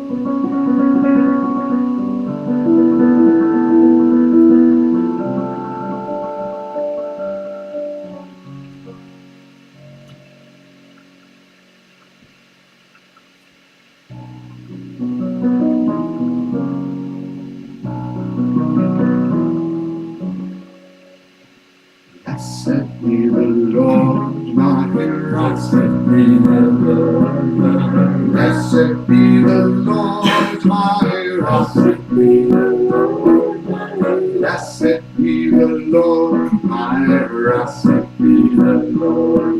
Blessed be the Lord, my blessed be the Lord. Blessed be the Lord, my blessed be the Lord. Blessed be the Lord, my blessed be the Lord.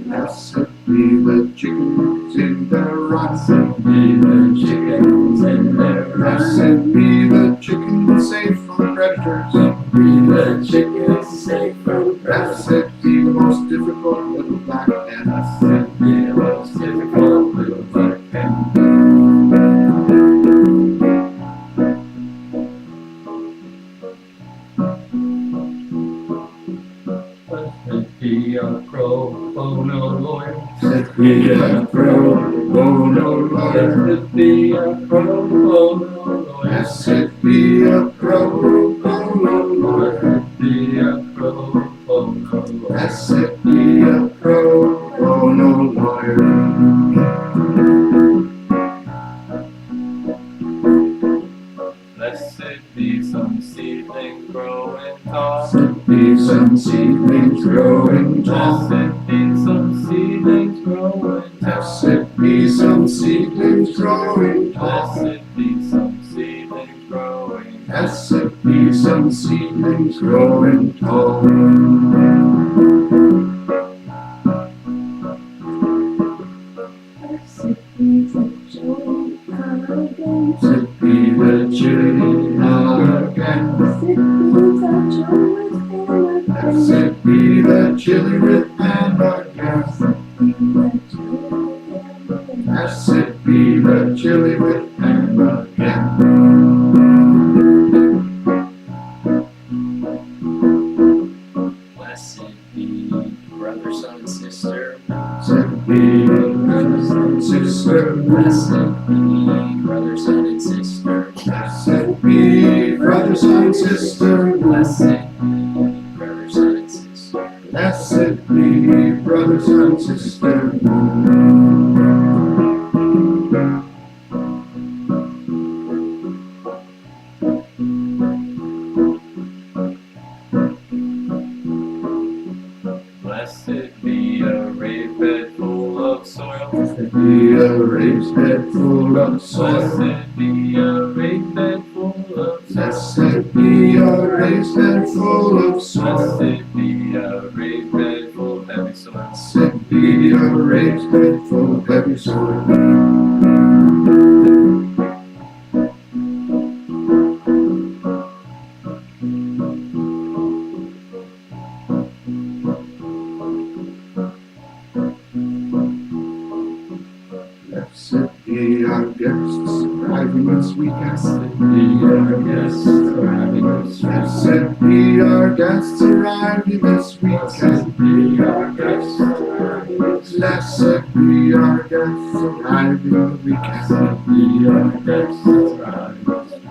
Blessed be the chickens in the run. Blessed be the chickens in the run. Blessed be the chickens safe from predators. Be the chickens safe from predators. Blessed be the most difficult little black hen. Blessed be the most difficult little black hen. Blessed be a crow, oh no Lord. Blessed be a crow, oh no Lord. Blessed be a crow, oh no Lord. Blessed be a crow, oh no Lord. Blessed be a crow, oh no Lord. Blessed be a crow, oh no Lord. Blessed be some seedlings growing tall. Blessed be some seedlings growing tall. Blessed be some seedlings growing tall. Blessed be some seedlings growing tall. Blessed be some seedlings growing tall. Blessed be some seedlings growing tall. Blessed be the chili again. Blessed be the chili again. Blessed be the chili with ham again. Blessed be the chili with ham again. Blessed be brother, son, sister. Blessed be brother, son, sister. Blessed be brother, son, and sister. Blessed be brother, son, sister. Blessed be brother, son, and sister. Blessed be brother, son, sister. Blessed be a raised bed full of soil. Blessed be a raised bed full of soil. Blessed be a raised bed full of soil. Blessed be a raised bed full of soil. Blessed be a raised bed full of heavy soil. Blessed be a raised bed full of heavy soil. Blessed be our guests arriving this weekend. Blessed be our guests arriving this weekend. Blessed be our guests arriving this weekend. Blessed be our guests arriving this weekend. Blessed be our guests arriving the weekend. Blessed be our guests arriving this weekend.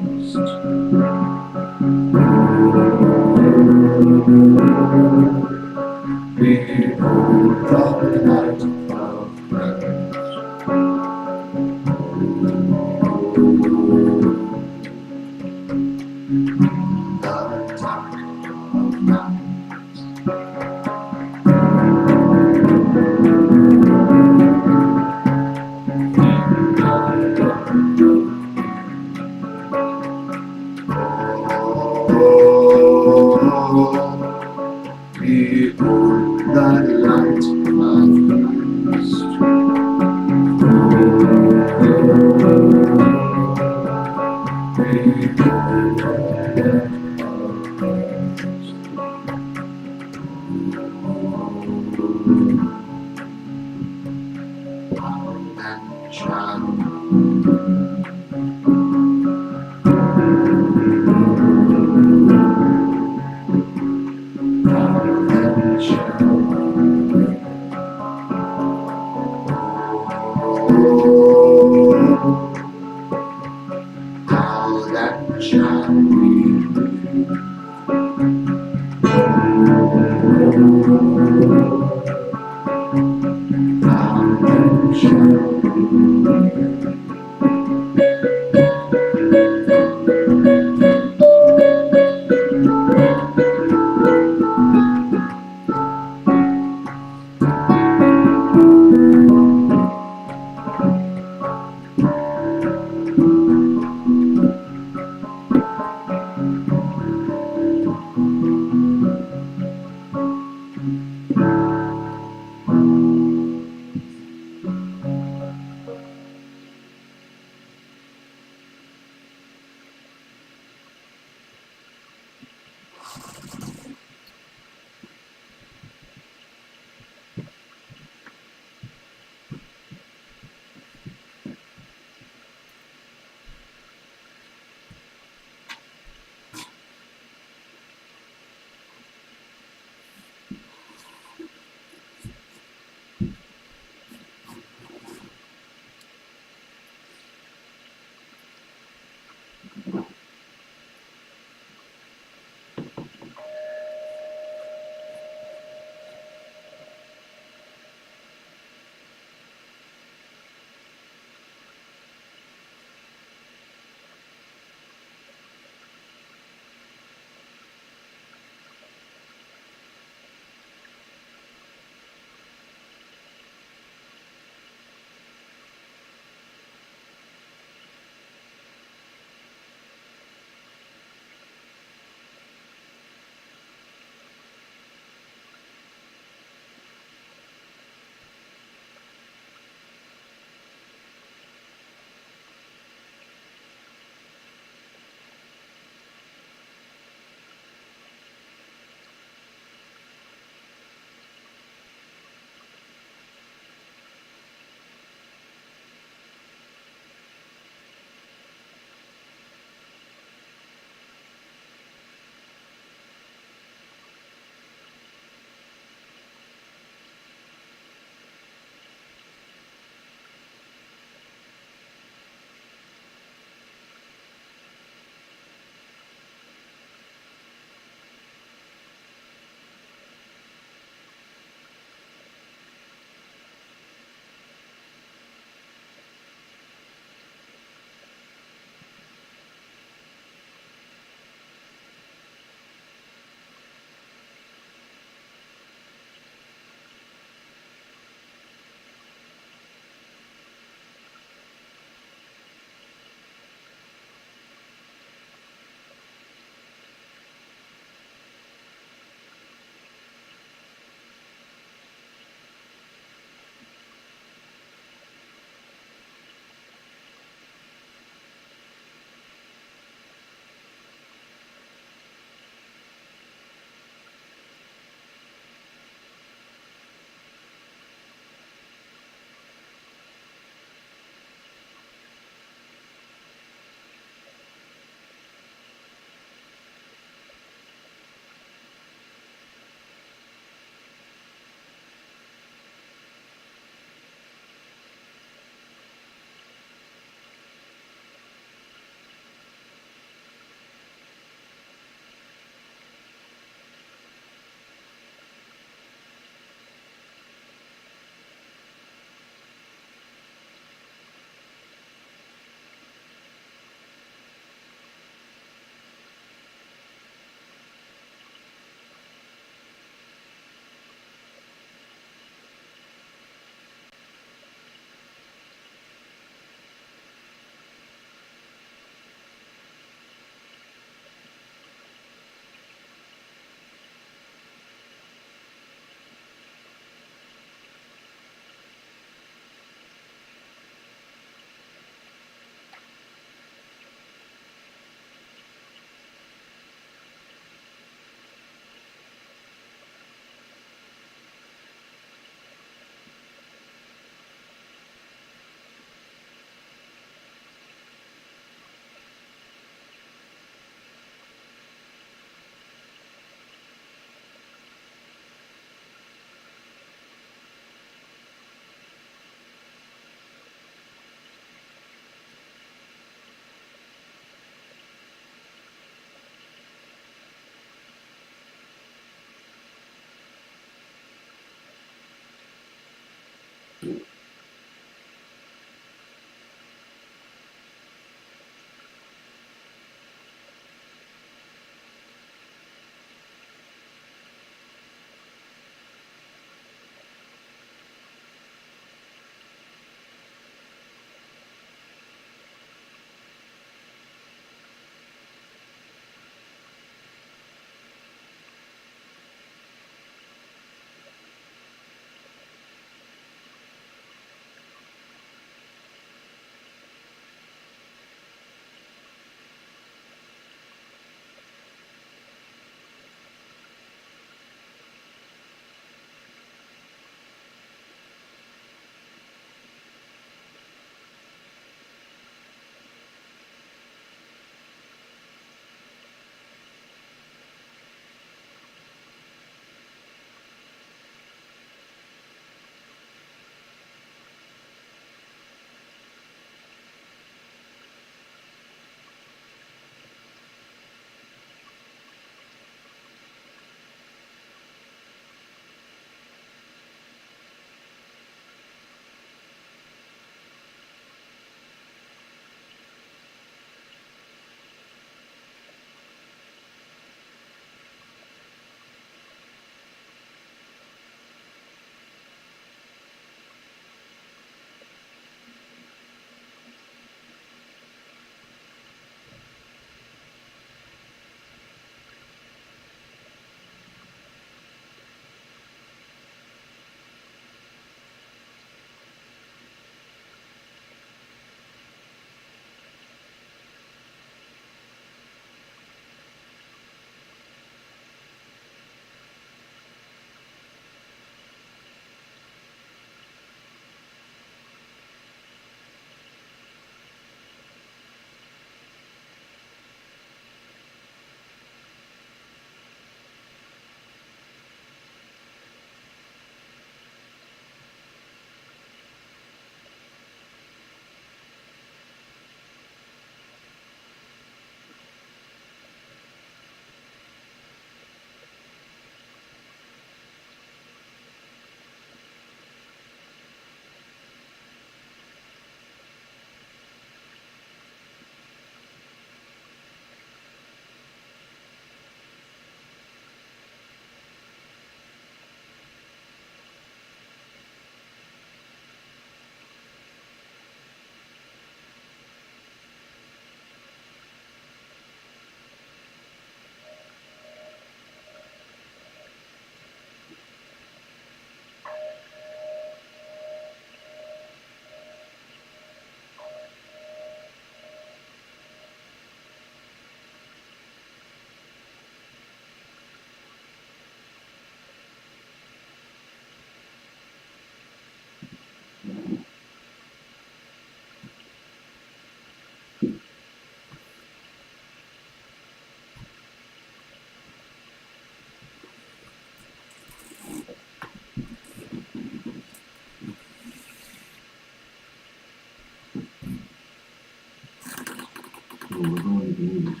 we're going to believe.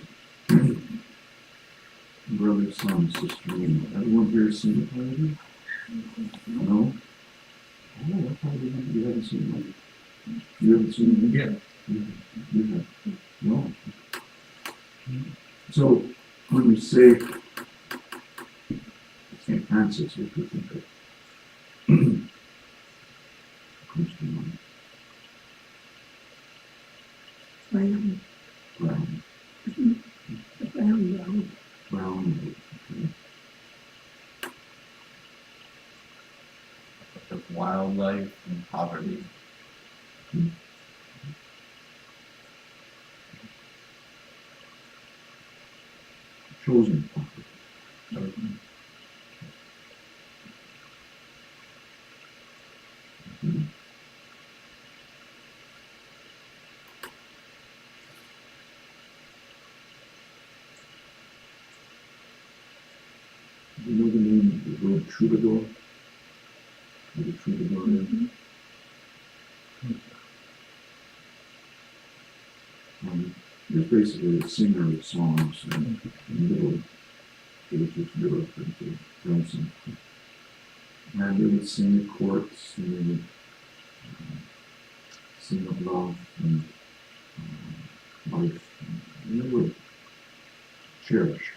Brother, son, sister, name. Everyone here seen it already? No? Oh, I thought you haven't seen it. You haven't seen it? Yeah. You have. No. So, when we say St. Francis, what do you think of? Comes to mind. Brown. Brown. Brown. Brown. Okay. Of wildlife and poverty. Chosen prophet. You know the name of the word troubadour? What a troubadour is? It's basically a singer of songs and middle ages, Europe into dancing. And they would sing at courts, and they would sing of love and life, and they would cherish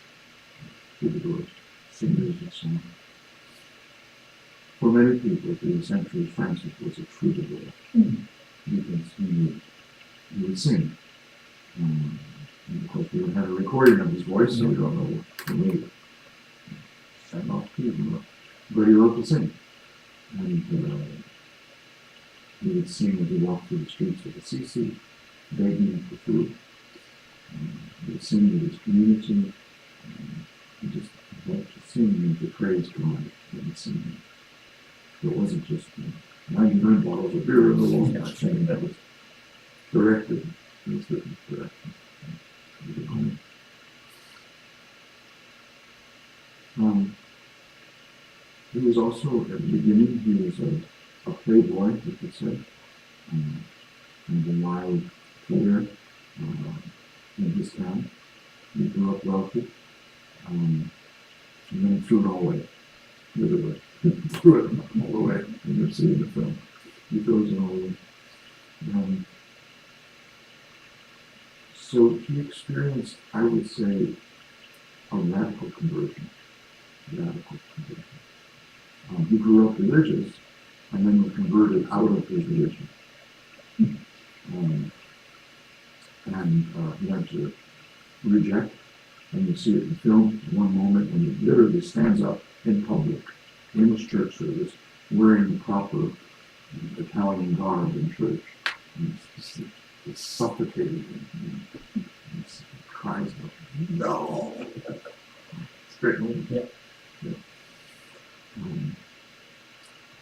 troubadours, singers of song. For many people through the centuries, Francis was a troubadour because he would sing. And of course, we don't have a recording of his voice, so we don't know the name. Sang off key, but he loved to sing. And he would sing as he walked through the streets of Assisi, begging for food. He would sing with his community. He just loved to sing and to praise God and sing. So it wasn't just 99 bottles of beer in the wall singing. That was directed. It was written direction. He was also, at the beginning, he was a playboy, you could say, and a wild player in his town. He grew up wealthy, and then threw it all away, literally. Threw it all away. You've seen the film. He throws it all away. So he experienced, I would say, a radical conversion. He grew up religious and then was converted out of his religion. He had to reject, and you see it in the film, one moment when he literally stands up in public, in his church service, wearing the proper Italian garb in church. And it's suffocating him. He cries out, "No!" Straight home. Yeah.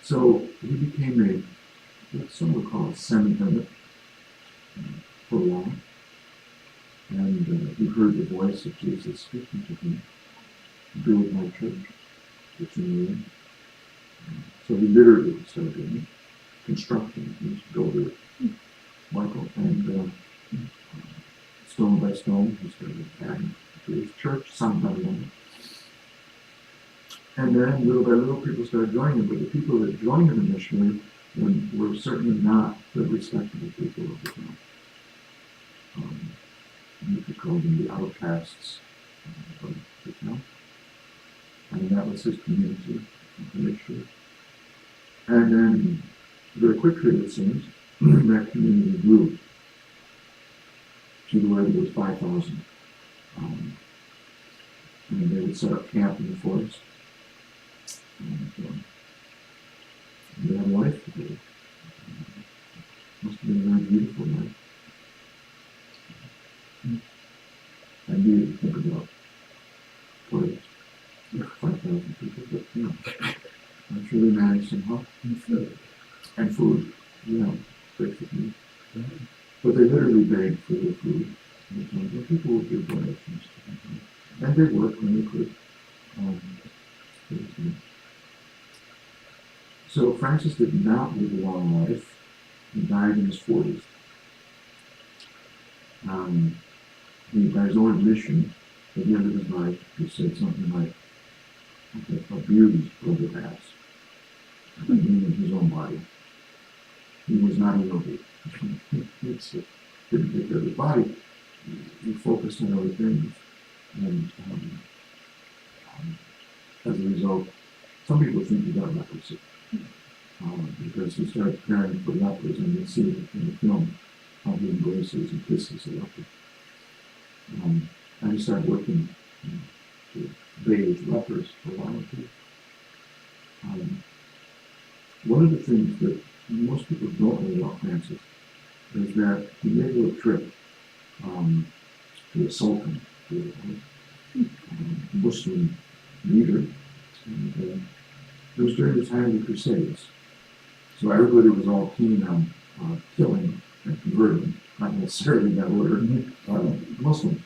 So he became what some would call a semi-hermit for long. And he heard the voice of Jesus speaking to him, "Build my church," which in the end. So he literally started doing it, constructing. He was a builder, Michael, and stone by stone, he started adding to his church, some by one. And then, little by little, people started joining him, but the people that joined him initially were certainly not the respectable people of the town. You could call them the outcasts of the town. And that was his community, initially. And then, very quickly, it seems, that community grew to where there was 5,000. And they would set up camp in the forest. And they had a life together. Must have been a very beautiful life. And you think about toilets. 5,000 people, but you know, I'm sure they managed somehow. And food. Yeah, basically. But they literally begged for their food. And people would give donations to them. And they worked when they could. So Francis did not live a long life. He died in his 40s. by his own admission, at the end of his life, he said something like, abused Brother Bass, meaning his own body. He was not a yogi. Didn't take care of his body. He focused on other things. And as a result, some people think he got leprosy. Because he started caring for lepers, and you see it in the film how he embraces and kisses a leper. And he started working to bathe lepers for a while too. One of the things that most people don't know about Francis is that he made a little trip to a sultan, to a Muslim leader, and it was during the time of the Crusades. So everybody was all keen on killing and converting, not necessarily in that order, Muslims.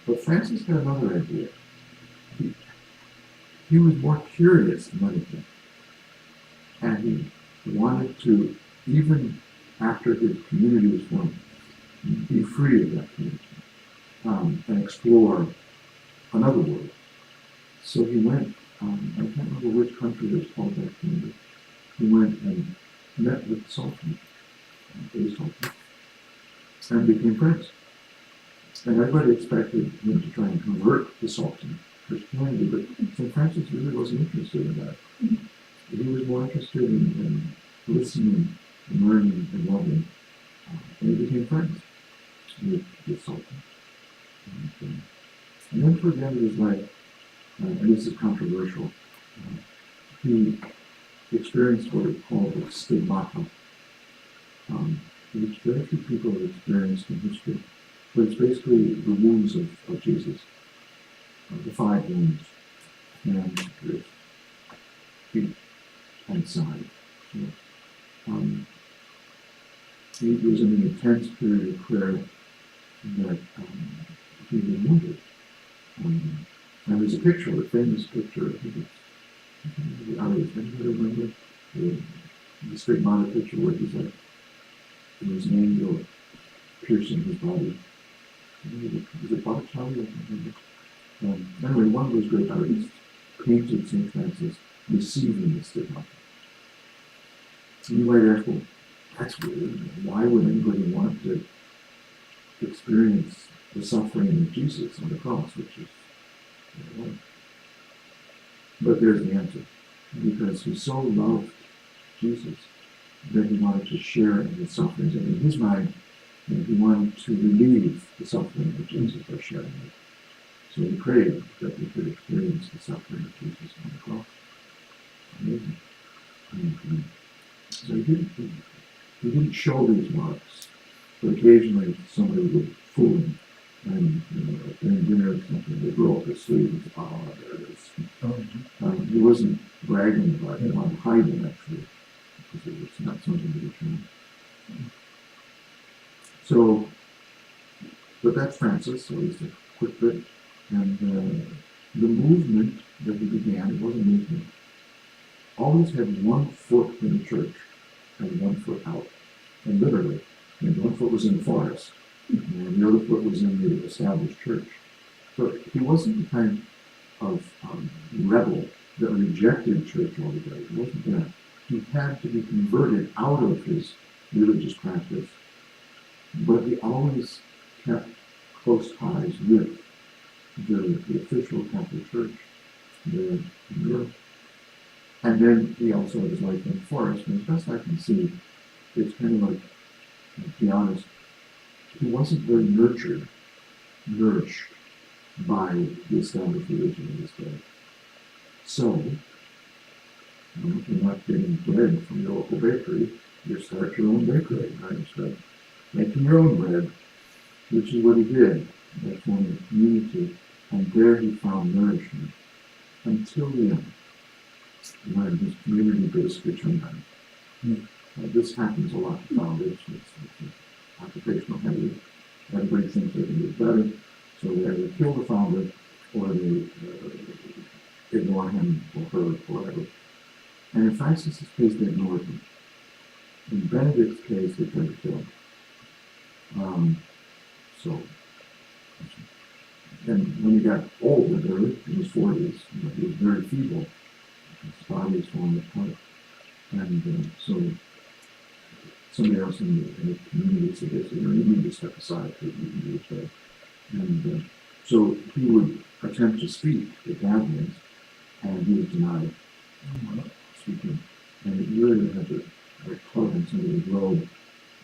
But Francis had another idea. He was more curious than anything. And he wanted to, even after his community was formed, be free of that community and explore another world. So he went, I can't remember which country it was called that community. He went and met with the Sultan, and became friends. And everybody expected him to try and convert the Sultan to Christianity, but St. Francis really wasn't interested in that. He was more interested in listening and learning and loving, and he became friends with the Sultan. And then toward the end of his life, and this is controversial, he experienced what is called the stigmata, which very few people have experienced in history. But it's basically the wounds of Jesus, the 5 wounds, and his feet and side. So, he was in an intense period of prayer that he was wounded. And there's a picture, a famous picture, I think it's anybody remember the stigmata picture where he's like, there was an angel piercing his body. Was it Botticelli? I can't remember. Anyway, one of those great artists painted St. Francis receiving the stigmata. And you might ask, well, that's weird. Why would anybody want to experience the suffering of Jesus on the cross, which is but there's the answer. Because he so loved Jesus that he wanted to share in his sufferings. And in his mind, he wanted to relieve the suffering of Jesus by sharing it. So he prayed that we could experience the suffering of Jesus on the cross. Amazing. So he didn't show these marks, but occasionally somebody would fool him. And during dinner or something, they roll up his sleeve and say, oh, there it is. He wasn't bragging about it, he wanted to hide it actually, because it was not something to be shown. So, but that's Francis, so he's a quick bit. And the movement that he began, it was a movement, always had one foot in the church and one foot out. And literally, one foot was in the forest, and the other foot was in the established church. So he wasn't the kind of rebel that rejected church altogether. It wasn't that. He had to be converted out of his religious practice, but he always kept close ties with the official Catholic Church there in Europe. And then he also had his life in the forest, and as best I can see, it's kind of like, to be honest, he wasn't very nourished by the established religion of his day. So, if you're not getting bread from your local bakery, you start your own bakery, right? You start making your own bread, which is what he did. That formed a community, and there he found nourishment until the end, when his community basically turned on him. This happens a lot in foundations. It's occupational heavy. Everybody thinks they can do it better, so they either kill the founder or they ignore him or her or whatever. And in Francis's case, they ignored him. In Benedict's case, they tried to kill him. So And when he got older, in his 40s, he was very feeble. His body was falling apart. And so somebody else in the community said, you need to step aside because you can do this better. And so he would attempt to speak at gatherings, and he was denied speaking. And he really had to plug into the robe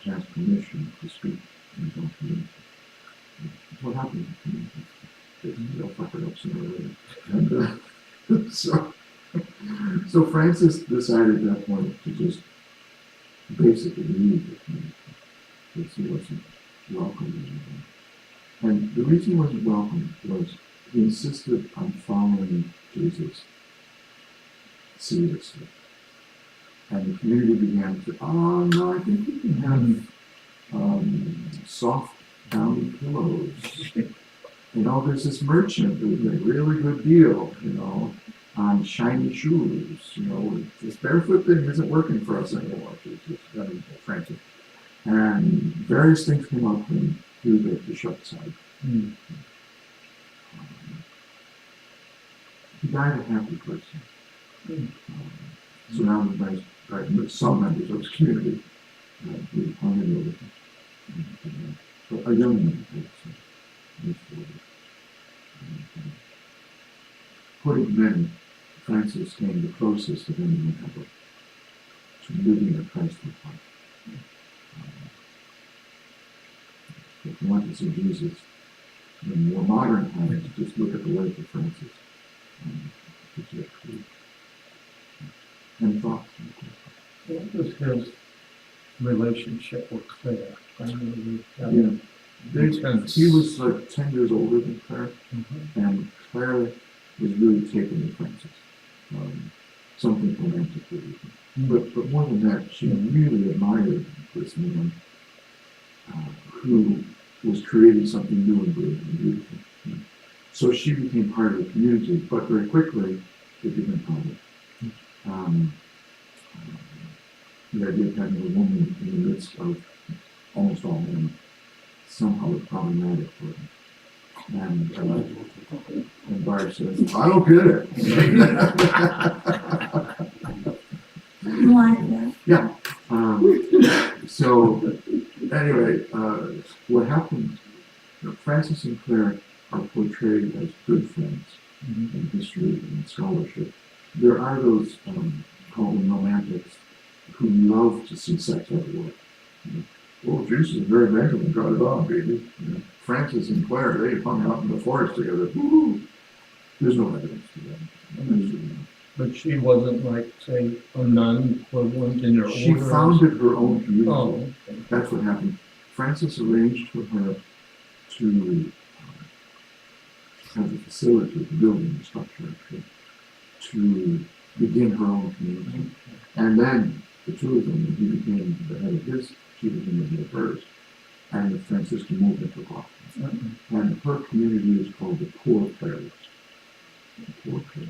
to ask permission to speak in his own community. That's what happened in the community. They'll fuck it up sooner or later. And so Francis decided at that point to just basically leave the community because he wasn't welcome anymore. And the reason he wasn't welcome was he insisted on following Jesus seriously. And the community began to, oh no, I think we can have soft downy pillows. There's this merchant who's a really good deal, on shiny shoes. This barefoot thing isn't working for us anymore. Francis. And various things came up and he was able to shut aside. He died a happy person. Surrounded by some members of his community who hung in with him. But a young man, according to many, Francis came the closest of anyone ever to living a Christ-like life. If you want to see Jesus in more modern times, just look at the life of Francis. Any thoughts? What was his relationship with Claire? He was like 10 years older than Claire, and Claire was really taken to Francis. Something romantic with him. But more than that, she really admired this man who was creating something new and great and beautiful. So she became part of the community, but very quickly it became public. The idea of having a woman in the midst of almost all men somehow was problematic for him. And Barb says, I don't get it. Why? Yeah. So anyway, what happened, Francis and Claire are portrayed as good friends in history and scholarship. There are those called them romantics who love to see sex everywhere. Well, Jesus and Mary Magdalene got it on, baby. Francis and Claire, they hung out in the forest together. Woo-hoo. There's no evidence to that. But she wasn't like, say, a nun equivalent in her She order? founded her own community. Oh, okay. That's what happened. Francis arranged for her to have the facility, the building, the structure, actually, to begin her own community. And then the two of them, he became the head of his, she became the head of hers, and the Franciscan movement took off. And her community is called the Poor Clares. The Poor Clares.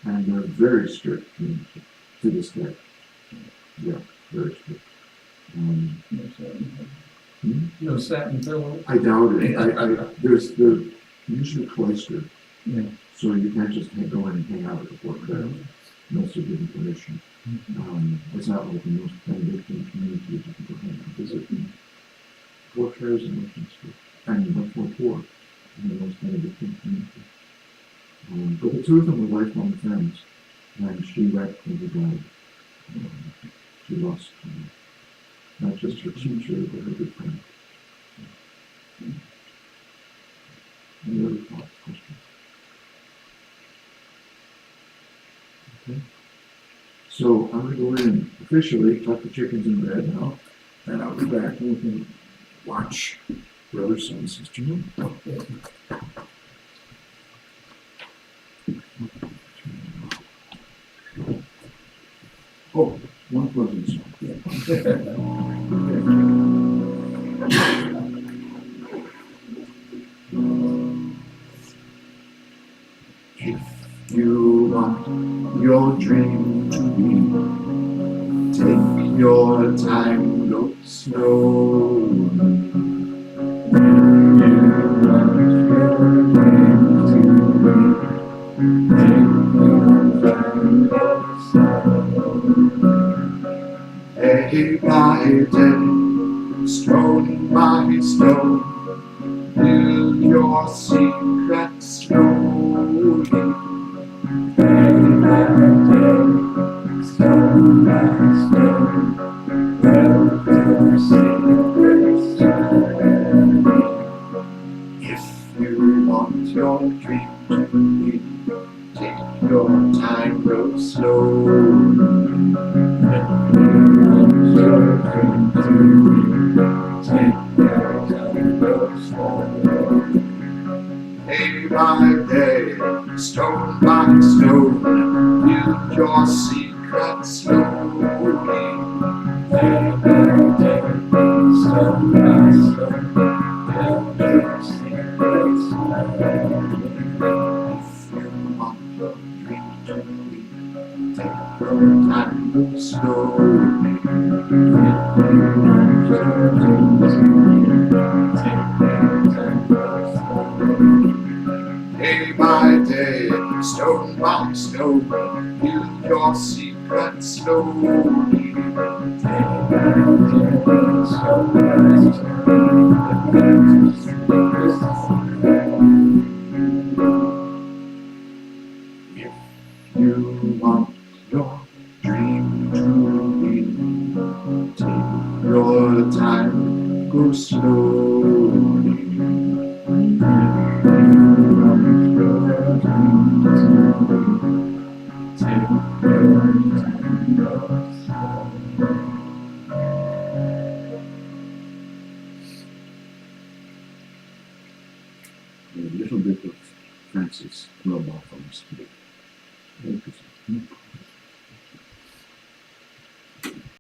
And they're a very strict community to this day. Yeah, very strict. No satin pillow? I doubt it. They're usually cloistered, Yeah. so you can't just go in and hang out at the Poor Clares. Unless you're given permission. It's not like in most Benedictine communities you can go hang out and visit. Poor Clares are much more, and much more poor than most Benedictine communities. But the two of them were lifelong friends, and she wept when he died. She lost not just her teacher, but her good friend. Any other thoughts, questions? Okay. So I'm going to go in and officially tuck the chickens in bed now, and I'll be back and we can watch Brother, Son, Sister Moon. Oh, one closing song. If you want your dream to be, take your time, look slowly. If you want Day by day, stone by stone, build your secret slowly. Day by day, stone by stone, build your secret slowly. If you want your dream to be, take your time, go slowly. If you want your dream to be, take your time, go slowly. Day by day, stone by stone, build your secret slowly. Day by day, stone by stone, build your secret slowly. If you want your dream to be, take your time, go slowly. If you want your dream to be, take your time, go slowly. Day by day, stone by stone, build your secret slowly. Day by day, stone by stone, build your secret slowly. If you want your dream to be, take your time, go slowly. A little bit of Francis Robot.